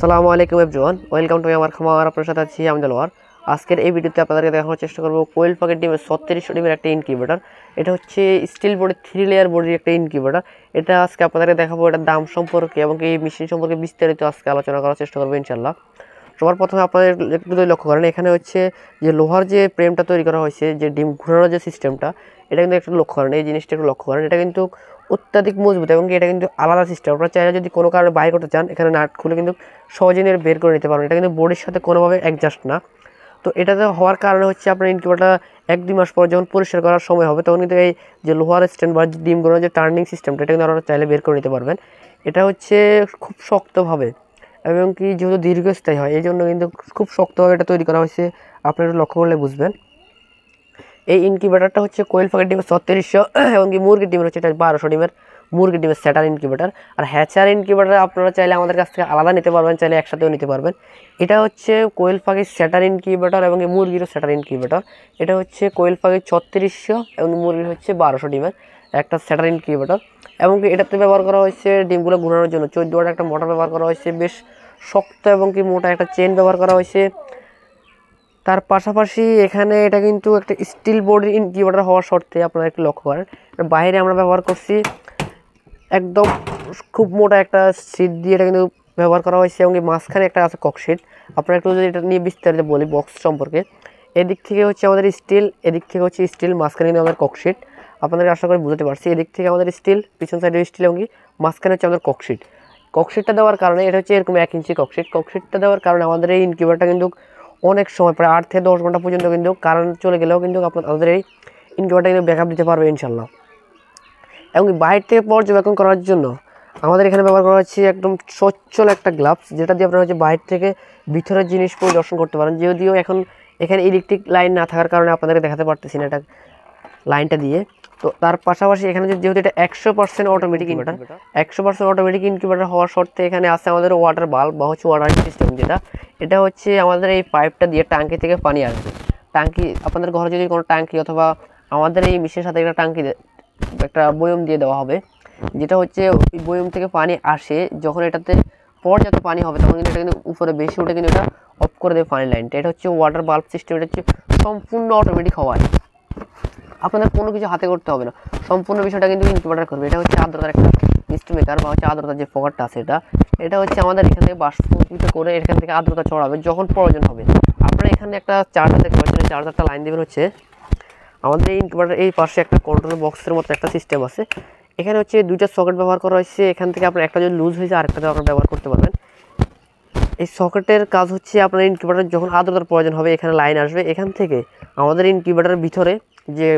আসসালামু আলাইকুম everyone, welcome to আমার খামার। আপনার সাথে আছি আমি দেলোয়ার। আজকের এই ভিডিওতে আপনাদেরকে দেখানোর চেষ্টা করব কোয়েল পাখির ডিমের 3600 ডিমের একটা ইনকিউবেটর। এটা হচ্ছে স্টিল বডি 3 লেয়ার বডির একটা ইনকিউবেটর। এটা আজকে আপনাদেরকে দেখাবো এটার দাম সম্পর্কে এবং এই মেশিন সম্পর্কে বিস্তারিত আজকে আলোচনা করার চেষ্টা করবো ইনশাল্লাহ। সবার প্রথমে আপনাদের একটু লক্ষ্য করেন, এখানে হচ্ছে যে লোহার যে ফ্রেমটা তৈরি করা হয়েছে, যে ডিম ঘোরানোর যে সিস্টেমটা, এটা কিন্তু একটু লক্ষ্য করেন, এই জিনিসটা একটু লক্ষ্য করেন। এটা কিন্তু অত্যাধিক মজবুত এবং এটা কিন্তু আলাদা সিস্টেম। আপনারা চাইলে যদি কোনো কারণে বাইর করতে চান, এখানে নাট খুলে কিন্তু সহজে নিয়ে বের করে নিতে পারবেন। এটা কিন্তু বডির সাথে কোনোভাবে অ্যাডজাস্ট না। তো এটাতে হওয়ার কারণে হচ্ছে আপনার ইনকিউবেটরটা 1-2 মাস পর যখন পরিষ্কার করার সময় হবে, তখন কিন্তু এই যে লোহার স্ট্যান্ড বা ডিম ঘোরানোর যে টার্নিং সিস্টেমটা, এটা কিন্তু আপনারা চাইলে বের করে নিতে পারবেন। এটা হচ্ছে খুব শক্তভাবে এবং কি যেহেতু দীর্ঘস্থায়ী হয়, এই জন্য কিন্তু খুব শক্তভাবে এটা তৈরি করা হয়েছে। আপনারা লক্ষ্য করলে বুঝবেন। এই ইনকিউবেটরটা হচ্ছে কোয়েল পাখির ডিমের 3600 এবং কি মুরগির ডিমের হচ্ছে এটা 1200 ডিমের মুরগির ডিমের স্যাটার ইনকিউবেটর। আর হ্যাচার ইনকিউবেটর আপনারা চাইলে আমাদের কাছ থেকে আলাদা নিতে পারবেন, চাইলে একসাথেও নিতে পারবেন। এটা হচ্ছে কোয়েল পাখির স্যাটার ইনকিউবেটর এবং মুরগিরও স্যাটার ইনকিউবেটর। এটা হচ্ছে কোয়েল পাখির 3600 এবং মুরগির হচ্ছে 1200 ডিমের একটা স্যাটার ইনকিউবেটর। এবং কি এটাতে ব্যবহার করা হয়েছে ডিমগুলো ঘোরানোর জন্য 14 ওয়াট একটা মোটর ব্যবহার করা হয়েছে, বেশ শক্ত এবং কি মোটা একটা চেন ব্যবহার করা হয়েছে। তার পাশাপাশি এখানে এটা কিন্তু একটা স্টিল বডির ইনকিউবেটর হওয়ার শর্তে আপনারা একটু লক্ষ্য করেন, বাইরে আমরা ব্যবহার করছি একদম খুব মোটা একটা সিট দিয়ে এটা কিন্তু ব্যবহার করা হয়েছে এবং মাঝখানে একটা আছে ককশিট। আপনারা একটু যদি এটা নিয়ে বিস্তারিত বলি বক্স সম্পর্কে, এদিক থেকে হচ্ছে আমাদের স্টিল, এদিক থেকে হচ্ছে স্টিল, মাঝখানে কিন্তু আমাদের ককশিট। আপনাদের আশা করি বুঝতে পারছি, এদিক থেকে আমাদের স্টিল, পিছন সাইডে স্টিল এবং মাঝখানে হচ্ছে আমাদের ককশিট। ককশিটটা দেওয়ার কারণে এটা হচ্ছে এরকম 1 ইঞ্চি ককশিট। ককশিটটা দেওয়ার কারণে আমাদের এই ইনকিউবেটরটা কিন্তু অনেক সময় প্রায় 8 থেকে 10 ঘন্টা পর্যন্ত কিন্তু কারেন্ট চলে গেলেও কিন্তু আপনাদের এই ইনকিউবেটরটা কিন্তু ব্যাকআপ দিতে পারবে ইনশাল্লাহ। এবং বাইরে থেকে পর্যবেক্ষণ করার জন্য আমাদের এখানে ব্যবহার করা হচ্ছে একদম সচ্ছল একটা গ্লাভস, যেটা দিয়ে আপনারা হচ্ছে বাইরে থেকে ভিতরের জিনিস পরিদর্শন করতে পারেন। যদিও এখন এখানে ইলেকট্রিক লাইন না থাকার কারণে আপনাদেরকে দেখাতে পারতেছি না এটা লাইনটা দিয়ে। তো তার পাশাপাশি এখানে যেহেতু এটা 100% অটোমেটিক ইনভার্টার, 100% অটোমেটিক ইনকিউবেটর হওয়ার শর্তে এখানে আছে আমাদের ওয়াটার বাল্ব বা হচ্ছে ওয়াটার সিস্টেম, যেটা এটা হচ্ছে আমাদের এই পাইপটা দিয়ে টাঙ্কি থেকে পানি আসবে। টাঙ্কি আপনাদের ঘরে যদি কোনো টাঙ্কি অথবা আমাদের এই মেশিনের সাথে একটা টাঙ্কি একটা বয়ম দিয়ে দেওয়া হবে, যেটা হচ্ছে ওই বয়ম থেকে পানি আসে, যখন এটাতে পর্যাপ্ত পানি হবে তখন কিন্তু এটা কিন্তু উপরে বেশি উঠে কিন্তু এটা অফ করে দেবে পানি লাইনটা। এটা হচ্ছে ওয়াটার বাল্ব সিস্টেম। এটা হচ্ছে সম্পূর্ণ অটোমেটিক হওয়ায় আপনাদের কোনো কিছু হাতে করতে হবে না, সম্পূর্ণ বিষয়টা কিন্তু ইনকিউবেটর করবে। এটা হচ্ছে আর্দ্রতার একটা মিস্ট মেকার বা হচ্ছে আর্দ্রতার যে ফোকারটা আছে, এটা হচ্ছে আমাদের এখান থেকে বাষ্পীভূত করে এখান থেকে আর্দ্রতা ছড়াবে যখন প্রয়োজন হবে। আপনারা এখানে একটা চার্জার দেখতে পাচ্ছেন, এই চার্জারটা লাইন দেবেন হচ্ছে আমাদের এই ইনকিউবেটর এই পাশে একটা কন্ট্রোল বক্সের মতো একটা সিস্টেম আছে। এখানে হচ্ছে 2টা সকেট ব্যবহার করা হয়েছে। এখান থেকে আপনার একটা যদি লুজ হয়েছে আরেকটা আপনারা ব্যবহার করতে পারবেন। এই সকেটের কাজ হচ্ছে আপনার ইনকিউবেটর যখন আর্দ্রতার প্রয়োজন হবে এখানে লাইন আসবে, এখান থেকে আমাদের ইনকিউবেটরের ভিতরে যে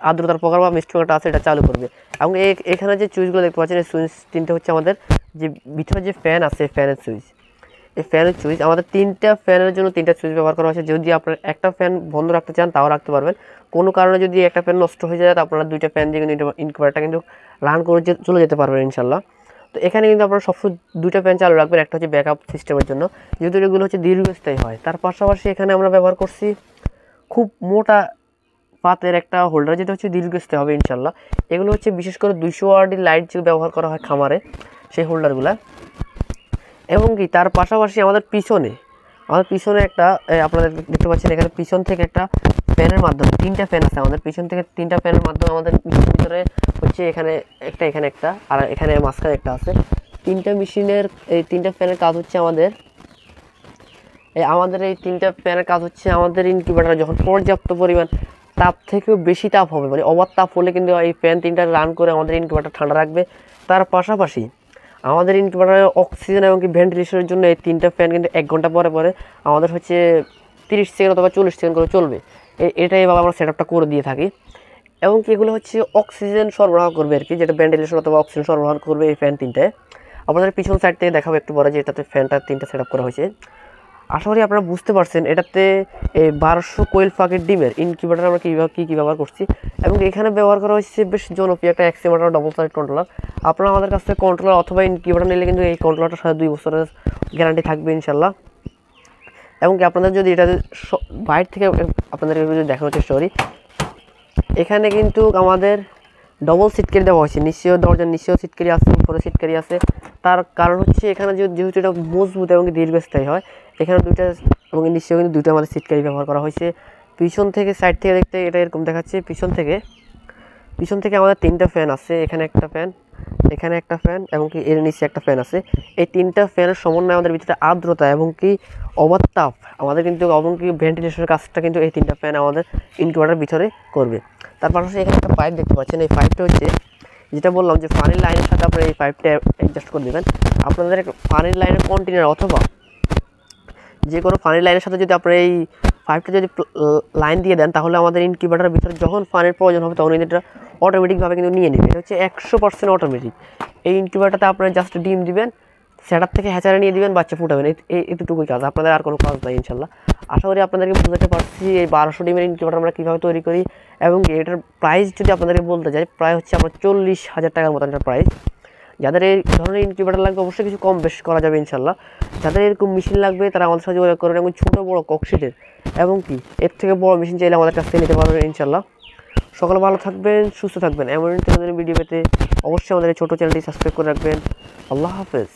আর্দ্রতার প্রকার বা মিস্ট প্রকারটা আছে এটা চালু করবে। এবং এখানে যে সুইচগুলো দেখতে পাচ্ছেন, এই সুইচ 3টে হচ্ছে আমাদের যে ভিতরে যে ফ্যান আছে ফ্যানের সুইচ। এই ফ্যানের সুইচ আমাদের 3টা ফ্যানের জন্য 3টা সুইচ ব্যবহার করা হয়েছে। যদি আপনার একটা ফ্যান বন্ধ রাখতে চান তাও রাখতে পারবেন। কোনো কারণে যদি একটা ফ্যান নষ্ট হয়ে যায়, আপনারা 2টা ফ্যান দিয়ে কিন্তু ইনকিউবেটরটা কিন্তু রান করে চলে যেতে পারবেন ইনশাল্লাহ। তো এখানে কিন্তু আপনারা সবসময় 2টা ফ্যান চালু রাখবেন, একটা হচ্ছে ব্যাকআপ সিস্টেমের জন্য, যেহেতু এগুলো হচ্ছে দীর্ঘস্থায়ী হয়। তার পাশাপাশি এখানে আমরা ব্যবহার করছি খুব মোটা পাতের একটা হোল্ডার, যেটা হচ্ছে দীর্ঘস্থায়ী হবে ইনশাল্লাহ। এগুলো হচ্ছে বিশেষ করে 200 ওয়াটের লাইট যে ব্যবহার করা হয় খামারে, সেই হোল্ডারগুলো। এবং কি তার পাশাপাশি আমাদের পিছনে একটা আপনারা দেখতে পাচ্ছেন, এখানে পিছন থেকে একটা ফ্যানের মাধ্যমে 3টা ফ্যান আছে আমাদের পিছন থেকে 3টা ফ্যানের মাধ্যমে আমাদের ভিতরে হচ্ছে এখানে একটা আর এখানে মাঝখানে একটা আছে। 3টা মেশিনের এই 3টা ফ্যানের কাজ হচ্ছে আমাদের এই 3টা ফ্যানের কাজ হচ্ছে আমাদের ইনকিউবেটর যখন পর্যাপ্ত পরিমাণ তাপ থেকেও বেশি তাপ হবে, মানে ওভার তাপ হলে কিন্তু এই ফ্যান 3টা রান করে আমাদের ইনকিউবেটর ঠান্ডা রাখবে। তার পাশাপাশি আমাদের ইনকিউবেটরে অক্সিজেন এবং কি ভেন্টিলেশনের জন্য এই 3টা ফ্যান কিন্তু 1 ঘন্টা পরে পরে আমাদের হচ্ছে 30 সেকেন্ড অথবা 40 সেকেন্ড করে চলবে। এটাই এভাবে আমরা সেটআপটা করে দিয়ে থাকি। এবং কি এগুলো হচ্ছে অক্সিজেন সরবরাহ করবে আর কি, যেটা ভেন্টিলেশন অথবা অক্সিজেন সরবরাহ করবে এই ফ্যান 3টায়। আপনাদের পিছন সাইড থেকে দেখাবো একটু পরে যে এটাতে ফ্যানটা 3টা সেটআপ করা হয়েছে। আশা করি আপনারা বুঝতে পারছেন এটাতে এই 1200 কোয়েল পাখির ডিমের ইনকিউবেটর আমরা কী ব্যবহার করছি। এবং এখানে ব্যবহার করা হয়েছে বেশ জনপ্রিয় একটা এক্সিমাটার ডবল সাইড কন্ট্রোলার। আপনারা আমাদের কাছ থেকে কন্ট্রোলার অথবা ইনকিউবেটর নিলে কিন্তু এই কন্ট্রোলারটার সাথে 2 বছরের গ্যারান্টি থাকবে ইনশাল্লাহ। এবং কি আপনাদের যদি এটা বাইরে থেকে আপনাদেরকে যদি দেখানোর চেষ্টা করি, এখানে কিন্তু আমাদের ডবল সিটকারি দেওয়া হয়েছে, নিচেও দরজার নিচেও সিটকারি আছে, উপরে সিটকারি আছে। তার কারণ হচ্ছে এখানে যেহেতু এটা মজবুত এবং দীর্ঘস্থায়ী হয়, এখানে দুইটা এবং নিচেও কিন্তু দুইটা আমাদের সিটকারি ব্যবহার করা হয়েছে। পিছন থেকে সাইড থেকে দেখতে এটা এরকম দেখাচ্ছে। পিছন থেকে আমাদের 3টা ফ্যান আছে, এখানে একটা ফ্যান, এখানে একটা ফ্যান এবং কি এর নিচে একটা ফ্যান আছে। এই 3টা ফ্যানের সমন্বয়ে আমাদের ভিতরে আর্দ্রতা এবং কি অবাধ তাপ আমাদের কিন্তু এবং কি ভেন্টিলেশনের কাজটা কিন্তু এই 3টা ফ্যান আমাদের ইনকিউবেটরের ভিতরে করবে। তার পাশাপাশি এখানে একটা পাইপ দেখতে পাচ্ছেন। এই পাইপটা হচ্ছে যেটা বললাম যে পানির লাইনের সাথে আপনারা এই পাইপটা অ্যাডজাস্ট করে দেবেন। আপনাদের পানির লাইনের কন্টেনার অথবা যে কোনো পানির লাইনের সাথে যদি আপনারা এই পাইপটা যদি লাইন দিয়ে দেন, তাহলে আমাদের ইনকিউবেটরের ভিতরে যখন পানির প্রয়োজন হবে তখন এটা অটোমেটিকভাবে কিন্তু নিয়ে নেবে। এটা হচ্ছে 100% অটোমেটিক। এই ইনকিউবেটরটা আপনারা জাস্ট ডিম দিবেন, সেটার থেকে হ্যাচারে নিয়ে দিবেন, বাচ্চা ফুটাবেন। এতটুকুই কাজ, আপনাদের আর কোনো কাজ নাই ইনশাল্লাহ। আশা করি আপনাদেরকে বুঝাতে পারছি এই 1200 ডিমের ইনকিউবেটর আমরা কীভাবে তৈরি করি। এবং এটার প্রাইস যদি আপনাদেরকে বলতে যাই, প্রায় হচ্ছে আমার 40,000 টাকার মতন এটার প্রাইস। যাদের এই ধরনের ইনকিউবেটর লাগবে অবশ্যই কিছু কম বেশ করা যাবে ইনশাল্লাহ। যাদের এরকম মেশিন লাগবে তারা আমাদের সাথে যোগাযোগ করবেন, এবং ছোটো বড়ো ককশিটের এবং কি এর থেকে বড় মেশিন চাইলে আমাদের কাছ থেকে নিতে পারবেন ইনশাল্লাহ। সকলে ভালো থাকবেন, সুস্থ থাকবেন। এমন ভিডিও পেতে অবশ্যই আমাদের এই ছোটো চ্যানেলটি সাবস্ক্রাইব করে রাখবেন। আল্লাহ হাফেজ।